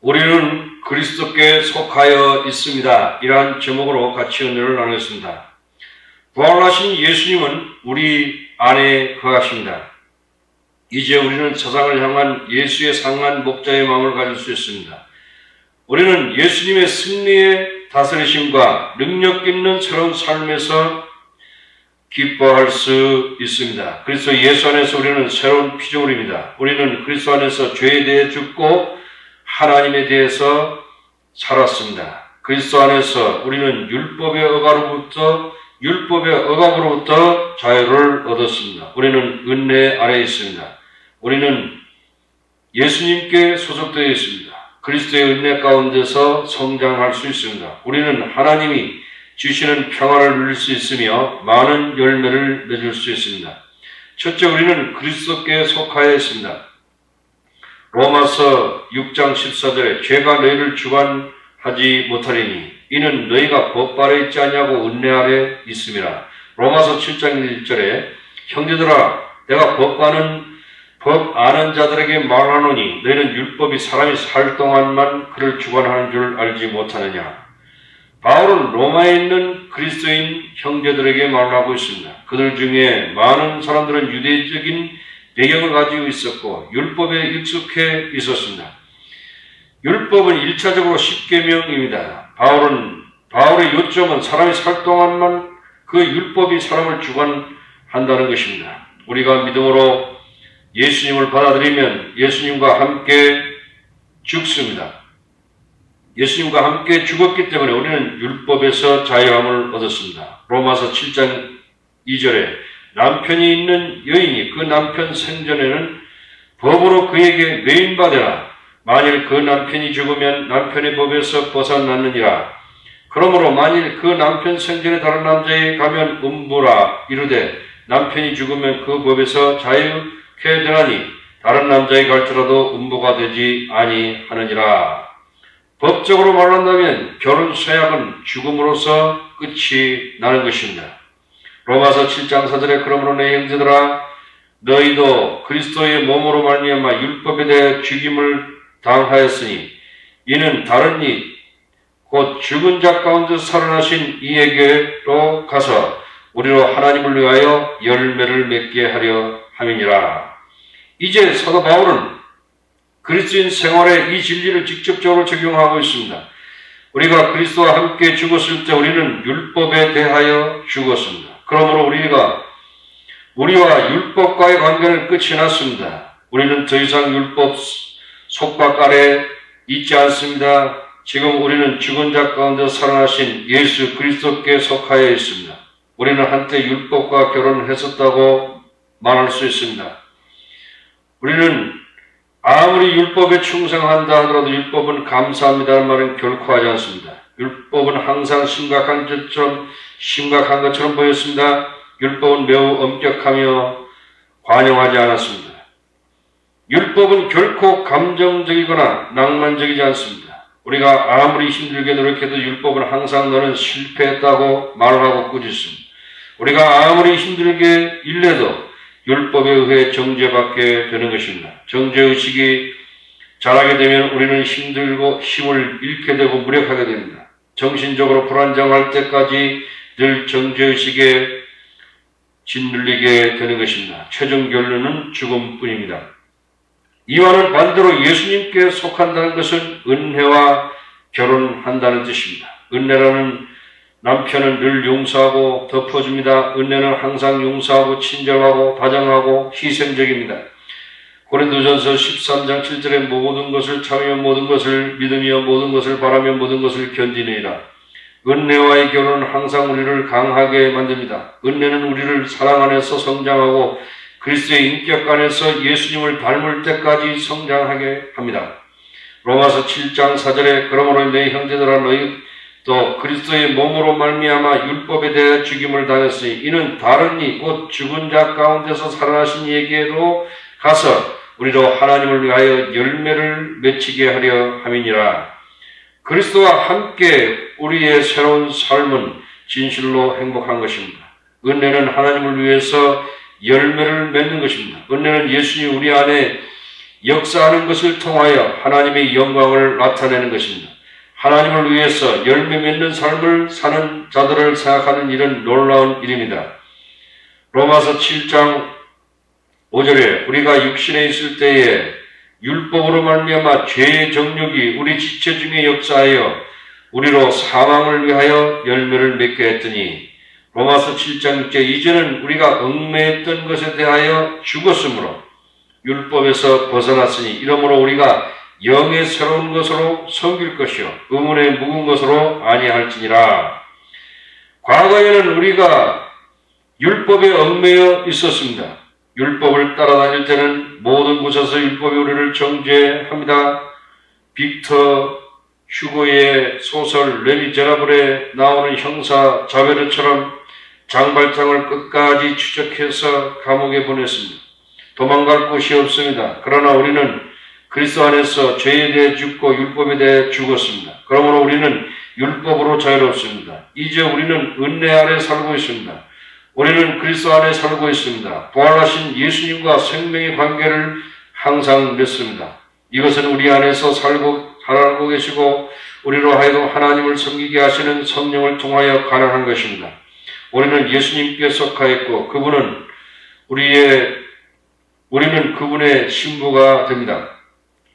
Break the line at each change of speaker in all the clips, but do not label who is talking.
우리는 그리스도께 속하여 있습니다. 이러한 제목으로 같이 은혜를 나누겠습니다. 부활하신 예수님은 우리 안에 거하십니다. 이제 우리는 세상을 향한 예수의 상한 목자의 마음을 가질 수 있습니다. 우리는 예수님의 승리의 다스리심과 능력 있는 새로운 삶에서 기뻐할 수 있습니다. 그리스도 예수 안에서 우리는 새로운 피조물입니다. 우리는 그리스도 안에서 죄에 대해 죽고 하나님에 대해서 살았습니다. 그리스도 안에서 우리는 율법의 억압으로부터 자유를 얻었습니다. 우리는 은혜 아래에 있습니다. 우리는 예수님께 소속되어 있습니다. 그리스도의 은혜 가운데서 성장할 수 있습니다. 우리는 하나님이 주시는 평화를 누릴 수 있으며 많은 열매를 맺을 수 있습니다. 첫째, 우리는 그리스도께 속하여 있습니다. 로마서 6장 14절에 죄가 너희를 주관하지 못하리니 이는 너희가 법 아래 있지 않냐고 은혜 아래 있음이라. 로마서 7장 1절에 형제들아 내가 법 아는 자들에게 말하노니 너희는 율법이 사람이 살 동안만 그를 주관하는 줄 알지 못하느냐. 바울은 로마에 있는 그리스도인 형제들에게 말하고 있습니다. 그들 중에 많은 사람들은 유대적인 배경을 가지고 있었고 율법에 익숙해 있었습니다. 율법은 1차적으로 십계명입니다. 바울의 요점은 사람이 살 동안만 그 율법이 사람을 주관한다는 것입니다. 우리가 믿음으로 예수님을 받아들이면 예수님과 함께 죽습니다. 예수님과 함께 죽었기 때문에 우리는 율법에서 자유함을 얻었습니다. 로마서 7장 2절에 남편이 있는 여인이 그 남편 생전에는 법으로 그에게 매인받으라. 만일 그 남편이 죽으면 남편의 법에서 벗어났느니라. 그러므로 만일 그 남편 생전에 다른 남자에 가면 음부라 이르되 남편이 죽으면 그 법에서 자유케 되나니 다른 남자에 갈지라도 음부가 되지 아니하느니라. 법적으로 말한다면 결혼 서약은 죽음으로써 끝이 나는 것입니다. 로마서 7장 4절에 그러므로 내 형제들아 너희도 그리스도의 몸으로 말미암아 율법에 대해 죽임을 당하였으니 이는 다른 이 곧 죽은 자 가운데 살아나신 이에게로 가서 우리로 하나님을 위하여 열매를 맺게 하려 함이니라. 이제 사도 바울은 그리스도인 생활에 이 진리를 직접적으로 적용하고 있습니다. 우리가 그리스도와 함께 죽었을 때 우리는 율법에 대하여 죽었습니다. 그러므로 우리와 율법과의 관계는 끝이 났습니다. 우리는 더 이상 율법 속박 아래 있지 않습니다. 지금 우리는 죽은 자 가운데 살아나신 예수 그리스도께 속하여 있습니다. 우리는 한때 율법과 결혼했었다고 말할 수 있습니다. 우리는 아무리 율법에 충성한다 하더라도 율법은 감사합니다는 말은 결코 하지 않습니다. 율법은 항상 심각한 것처럼 보였습니다. 율법은 매우 엄격하며 관용하지 않았습니다. 율법은 결코 감정적이거나 낭만적이지 않습니다. 우리가 아무리 힘들게 노력해도 율법은 항상 너는 실패했다고 말하고 꾸짖습니다. 우리가 아무리 힘들게 일해도 율법에 의해 정죄받게 되는 것입니다. 정죄의식이 자라게 되면 우리는 힘들고 힘을 잃게 되고 무력하게 됩니다. 정신적으로 불안정할 때까지 늘 정죄의식에 짓눌리게 되는 것입니다. 최종 결론은 죽음뿐입니다. 이와는 반대로 예수님께 속한다는 것은 은혜와 결혼한다는 뜻입니다. 은혜라는 남편은 늘 용서하고 덮어줍니다. 은혜는 항상 용서하고 친절하고 다정하고 희생적입니다. 고린도전서 13장 7절에 모든 것을 참으며 모든 것을 믿으며 모든 것을 바라며 모든 것을 견디느니라. 은혜와의 결혼은 항상 우리를 강하게 만듭니다. 은혜는 우리를 사랑 안에서 성장하고 그리스도의 인격 안에서 예수님을 닮을 때까지 성장하게 합니다. 로마서 7장 4절에 그러므로 내 형제들아 너희 또 그리스도의 몸으로 말미암아 율법에 대해 죽임을 당했으니 이는 다른 이 곧 죽은 자 가운데서 살아나신 이에게로 가서 우리로 하나님을 위하여 열매를 맺히게 하려 함이니라. 그리스도와 함께 우리의 새로운 삶은 진실로 행복한 것입니다. 은혜는 하나님을 위해서 열매를 맺는 것입니다. 은혜는 예수님이 우리 안에 역사하는 것을 통하여 하나님의 영광을 나타내는 것입니다. 하나님을 위해서 열매 맺는 삶을 사는 자들을 생각하는 일은 놀라운 일입니다. 로마서 7장 5절에 우리가 육신에 있을 때에 율법으로 말미암아 죄의 정욕이 우리 지체 중에 역사하여 우리로 사망을 위하여 열매를 맺게 했더니 로마서 7장 6절 이제는 우리가 얽매였던 것에 대하여 죽었으므로 율법에서 벗어났으니 이러므로 우리가 영의 새로운 것으로 섬길 것이요 의문의 묵은 것으로 아니할지니라. 과거에는 우리가 율법에 얽매여 있었습니다. 율법을 따라다닐 때는 모든 곳에서 율법이 우리를 정죄합니다. 빅터 휴고의 소설 레미제라블에 나오는 형사 자베르처럼 장발장을 끝까지 추적해서 감옥에 보냈습니다. 도망갈 곳이 없습니다. 그러나 우리는 그리스도 안에서 죄에 대해 죽고 율법에 대해 죽었습니다. 그러므로 우리는 율법으로 자유롭습니다. 이제 우리는 은혜 아래 살고 있습니다. 우리는 그리스도 안에 살고 있습니다. 부활하신 예수님과 생명의 관계를 항상 맺습니다. 이것은 우리 안에서 살고 계시고 우리로 하여금 하나님을 섬기게 하시는 성령을 통하여 가능한 것입니다. 우리는 예수님께 속하였고 우리는 그분의 신부가 됩니다.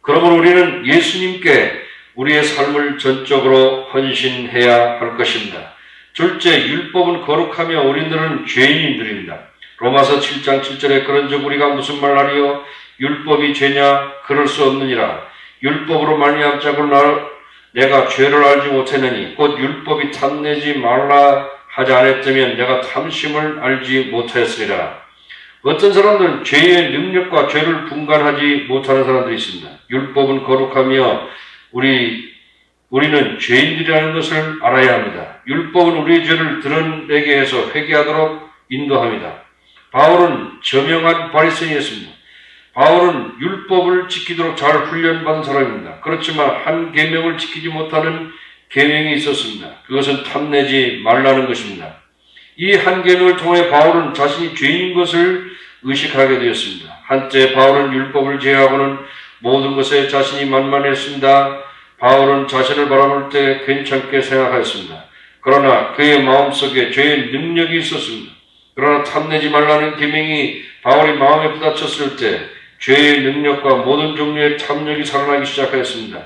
그러므로 우리는 예수님께 우리의 삶을 전적으로 헌신해야 할 것입니다. 둘째, 율법은 거룩하며 우리들은 죄인들입니다. 로마서 7장 7절에 그런즉 우리가 무슨 말하리요? 율법이 죄냐? 그럴 수 없느니라. 율법으로 말미암자고 내가 죄를 알지 못했느니 곧 율법이 탐내지 말라 하지 않았다면 내가 탐심을 알지 못하였으리라. 어떤 사람들은 죄의 능력과 죄를 분간하지 못하는 사람들이 있습니다. 율법은 거룩하며 우리는 죄인들이라는 것을 알아야 합니다. 율법은 우리의 죄를 드러내게 해서 회개하도록 인도합니다. 바울은 저명한 바리새인이었습니다. 바울은 율법을 지키도록 잘 훈련받은 사람입니다. 그렇지만 한 계명을 지키지 못하는 계명이 있었습니다. 그것은 탐내지 말라는 것입니다. 이 한 계명을 통해 바울은 자신이 죄인인 것을 의식하게 되었습니다. 한때 바울은 율법을 제외하고는 모든 것에 자신이 만만했습니다. 바울은 자신을 바라볼 때 괜찮게 생각하였습니다. 그러나 그의 마음속에 죄의 능력이 있었습니다. 그러나 탐내지 말라는 계명이 바울의 마음에 부딪혔을 때 죄의 능력과 모든 종류의 탐욕이 살아나기 시작하였습니다.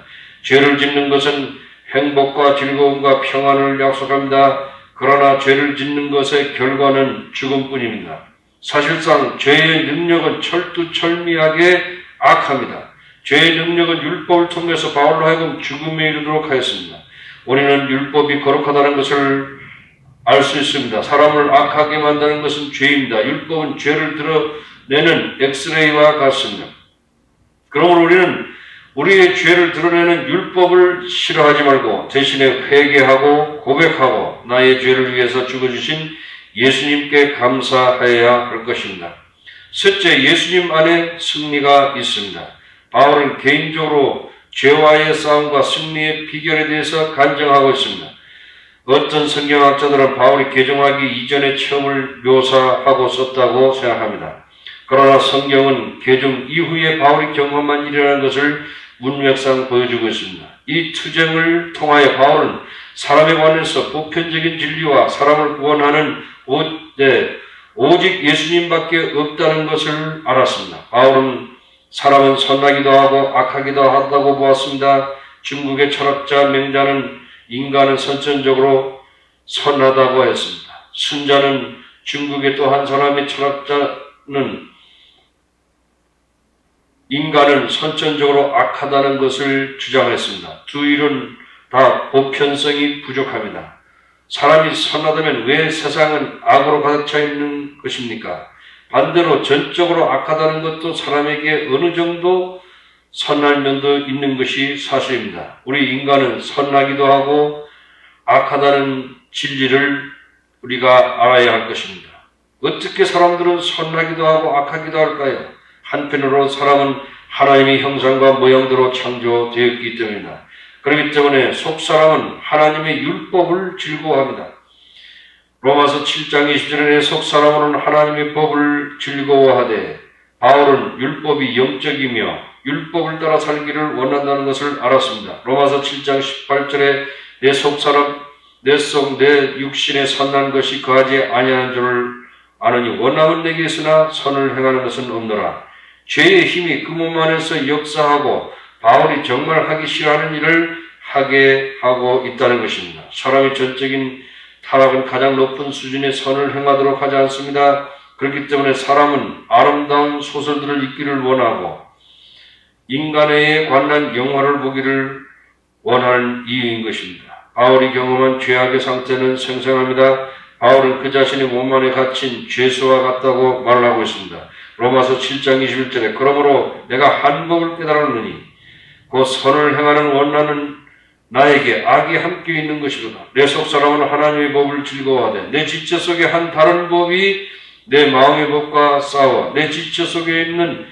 죄를 짓는 것은 행복과 즐거움과 평안을 약속합니다. 그러나 죄를 짓는 것의 결과는 죽음뿐입니다. 사실상 죄의 능력은 철두철미하게 악합니다. 죄의 능력은 율법을 통해서 바울로 하여금 죽음에 이르도록 하였습니다. 우리는 율법이 거룩하다는 것을 알 수 있습니다. 사람을 악하게 만드는 것은 죄입니다. 율법은 죄를 드러내는 엑스레이와 같습니다. 그러므로 우리는 우리의 죄를 드러내는 율법을 싫어하지 말고 대신에 회개하고 고백하고 나의 죄를 위해서 죽어주신 예수님께 감사해야 할 것입니다. 셋째, 예수님 안에 승리가 있습니다. 바울은 개인적으로 죄와의 싸움과 승리의 비결에 대해서 간증하고 있습니다. 어떤 성경학자들은 바울이 개종하기 이전의 체험을 묘사하고 썼다고 생각합니다. 그러나 성경은 개종 이후에 바울이 경험한 일이라는 것을 문맥상 보여주고 있습니다. 이 투쟁을 통하여 바울은 사람에 관해서 보편적인 진리와 사람을 구원하는 오직 예수님밖에 없다는 것을 알았습니다. 바울은 사람은 선하기도 하고 악하기도 하다고 보았습니다. 중국의 철학자 맹자는 인간은 선천적으로 선하다고 했습니다. 순자는 중국의 또 한 사람의 철학자는 인간은 선천적으로 악하다는 것을 주장했습니다. 두 일은 다 보편성이 부족합니다. 사람이 선하다면 왜 세상은 악으로 가득 차 있는 것입니까? 반대로 전적으로 악하다는 것도 사람에게 어느 정도 선한 면도 있는 것이 사실입니다. 우리 인간은 선하기도 하고 악하다는 진리를 우리가 알아야 할 것입니다. 어떻게 사람들은 선하기도 하고 악하기도 할까요? 한편으로 사람은 하나님의 형상과 모양대로 창조되었기 때문입니다. 그렇기 때문에 속사람은 하나님의 율법을 즐거워합니다. 로마서 7장 20절에 속사람은 하나님의 법을 즐거워하되 바울은 율법이 영적이며 율법을 따라 살기를 원한다는 것을 알았습니다. 로마서 7장 18절에 내 속사람 내 속 내 육신에 선한 것이 거하지 아니하는 줄을 아느니 원함은 내게 있으나 선을 행하는 것은 없노라. 죄의 힘이 그 몸 안에서 역사하고 바울이 정말 하기 싫어하는 일을 하게 하고 있다는 것입니다. 사람의 전적인 타락은 가장 높은 수준의 선을 행하도록 하지 않습니다. 그렇기 때문에 사람은 아름다운 소설들을 읽기를 원하고 인간의 관한 영화를 보기를 원하는 이유인 것입니다. 바울이 경험한 죄악의 상태는 생생합니다. 바울은 그 자신의 몸 안에 갇힌 죄수와 같다고 말하고 있습니다. 로마서 7장 21절에 그러므로 내가 한 법을 깨달았느니 그 선을 행하는 원하는 나에게 악이 함께 있는 것이로다. 내 속사람은 하나님의 법을 즐거워하되 내 지체 속에 한 다른 법이 내 마음의 법과 싸워 내 지체 속에 있는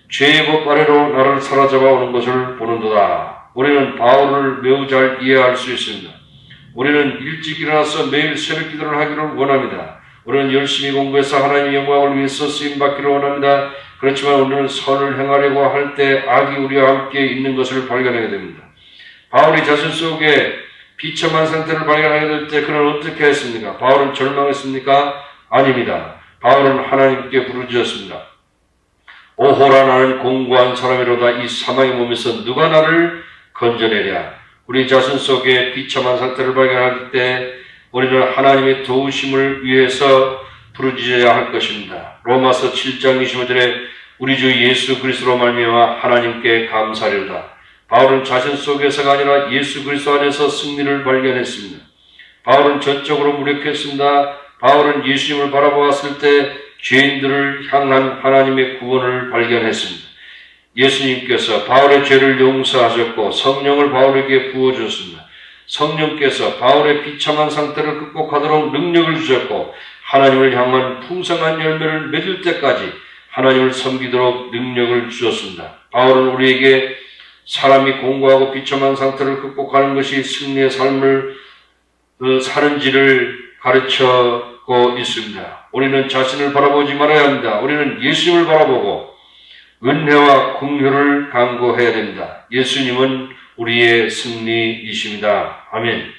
죄의 법 아래로 나를 사로잡아 오는 것을 보는도다. 우리는 바울을 매우 잘 이해할 수 있습니다. 우리는 일찍 일어나서 매일 새벽 기도를 하기를 원합니다. 우리는 열심히 공부해서 하나님의 영광을 위해서 쓰임받기를 원합니다. 그렇지만 우리는 선을 행하려고 할 때 악이 우리와 함께 있는 것을 발견하게 됩니다. 바울이 자신 속에 비참한 상태를 발견하게 될 때 그는 어떻게 했습니까? 바울은 절망했습니까? 아닙니다. 바울은 하나님께 부르짖었습니다. 오호라 나는 공고한 사람이로다. 이 사망의 몸에서 누가 나를 건져내랴. 우리 자신 속에 비참한 상태를 발견할 때 우리는 하나님의 도우심을 위해서 부르짖어야 할 것입니다. 로마서 7장 25절에 우리 주 예수 그리스도로 말미암아 하나님께 감사하리로다. 바울은 자신 속에서가 아니라 예수 그리스도 안에서 승리를 발견했습니다. 바울은 전적으로 무력했습니다. 바울은 예수님을 바라보았을 때 죄인들을 향한 하나님의 구원을 발견했습니다. 예수님께서 바울의 죄를 용서하셨고 성령을 바울에게 부어주셨습니다. 성령께서 바울의 비참한 상태를 극복하도록 능력을 주셨고 하나님을 향한 풍성한 열매를 맺을 때까지 하나님을 섬기도록 능력을 주셨습니다. 바울은 우리에게 사람이 공고하고 비참한 상태를 극복하는 것이 승리의 삶을 사는지를 가르쳐고 있습니다. 우리는 자신을 바라보지 말아야 합니다. 우리는 예수님을 바라보고 은혜와 긍휼을 간구해야 됩니다. 예수님은 우리의 승리이십니다. 아멘.